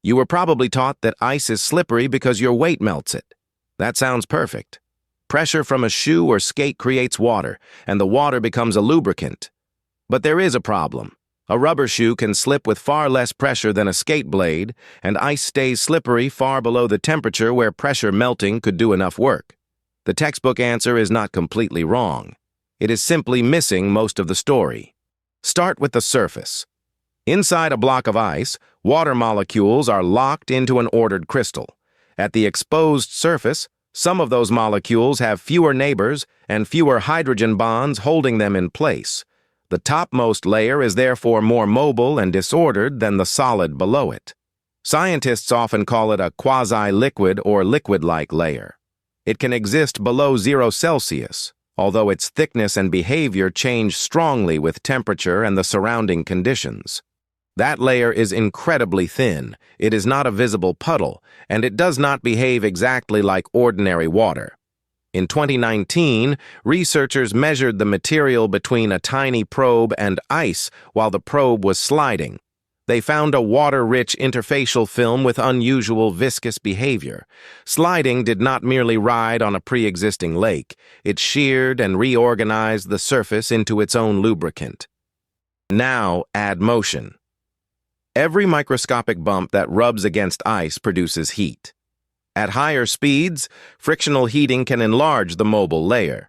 You were probably taught that ice is slippery because your weight melts it. That sounds perfect. Pressure from a shoe or skate creates water, and the water becomes a lubricant. But there is a problem. A rubber shoe can slip with far less pressure than a skate blade, and ice stays slippery far below the temperature where pressure melting could do enough work. The textbook answer is not completely wrong. It is simply missing most of the story. Start with the surface. Inside a block of ice, water molecules are locked into an ordered crystal. At the exposed surface, some of those molecules have fewer neighbors and fewer hydrogen bonds holding them in place. The topmost layer is therefore more mobile and disordered than the solid below it. Scientists often call it a quasi-liquid or liquid-like layer. It can exist below 0 Celsius, although its thickness and behavior change strongly with temperature and the surrounding conditions. That layer is incredibly thin, it is not a visible puddle, and it does not behave exactly like ordinary water. In 2019, researchers measured the material between a tiny probe and ice while the probe was sliding. They found a water-rich interfacial film with unusual viscous behavior. Sliding did not merely ride on a pre-existing lake. It sheared and reorganized the surface into its own lubricant. Now add motion. Every microscopic bump that rubs against ice produces heat. At higher speeds, frictional heating can enlarge the mobile layer.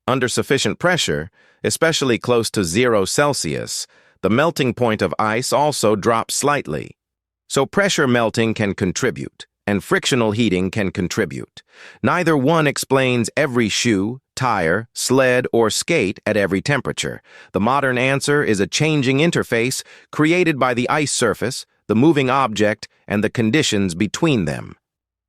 Under sufficient pressure, especially close to 0 Celsius, the melting point of ice also drops slightly. So pressure melting can contribute, and frictional heating can contribute. Neither one explains every shoe, tire, sled, or skate at every temperature. The modern answer is a changing interface created by the ice surface, the moving object, and the conditions between them.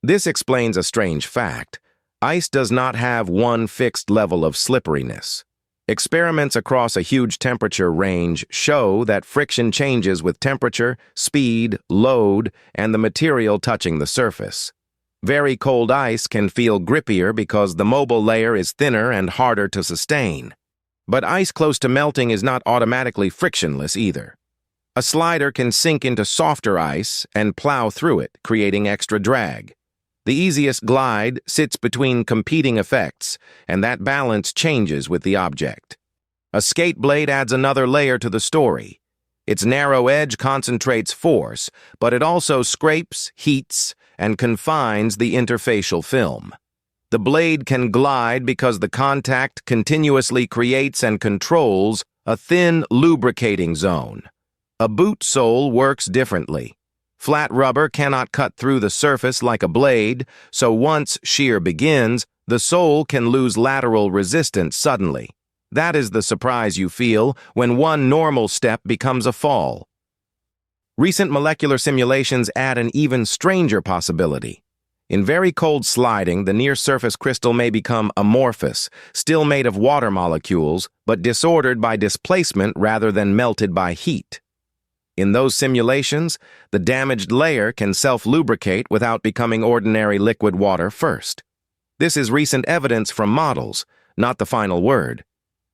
This explains a strange fact. Ice does not have one fixed level of slipperiness. Experiments across a huge temperature range show that friction changes with temperature, speed, load, and the material touching the surface. Very cold ice can feel grippier because the mobile layer is thinner and harder to sustain. But ice close to melting is not automatically frictionless either. A slider can sink into softer ice and plow through it, creating extra drag. The easiest glide sits between competing effects, and that balance changes with the object. A skate blade adds another layer to the story. Its narrow edge concentrates force, but it also scrapes, heats, and confines the interfacial film. The blade can glide because the contact continuously creates and controls a thin lubricating zone. A boot sole works differently. Flat rubber cannot cut through the surface like a blade, so once shear begins, the sole can lose lateral resistance suddenly. That is the surprise you feel when one normal step becomes a fall. Recent molecular simulations add an even stranger possibility. In very cold sliding, the near-surface crystal may become amorphous, still made of water molecules, but disordered by displacement rather than melted by heat. In those simulations, the damaged layer can self-lubricate without becoming ordinary liquid water first. This is recent evidence from models, not the final word.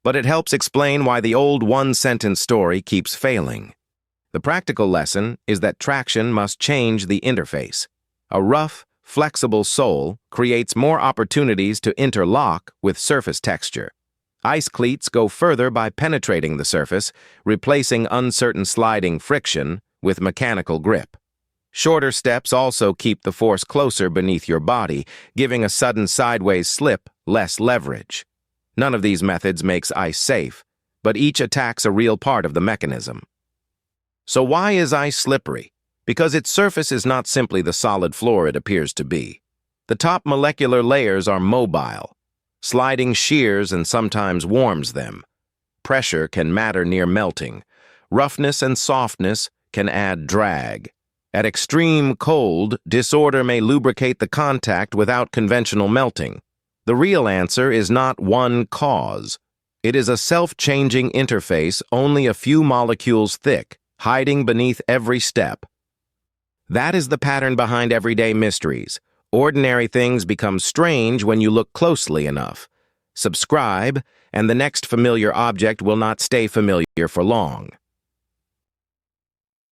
But it helps explain why the old one-sentence story keeps failing. The practical lesson is that traction must change the interface. A rough, flexible sole creates more opportunities to interlock with surface texture. Ice cleats go further by penetrating the surface, replacing uncertain sliding friction with mechanical grip. Shorter steps also keep the force closer beneath your body, giving a sudden sideways slip less leverage. None of these methods makes ice safe, but each attacks a real part of the mechanism. So why is ice slippery? Because its surface is not simply the solid floor it appears to be. The top molecular layers are mobile. Sliding shears and sometimes warms them. Pressure can matter near melting. Roughness and softness can add drag. At extreme cold, disorder may lubricate the contact without conventional melting. The real answer is not one cause. It is a self-changing interface only a few molecules thick, hiding beneath every step. That is the pattern behind everyday mysteries. Ordinary things become strange when you look closely enough. Subscribe, and the next familiar object will not stay familiar for long.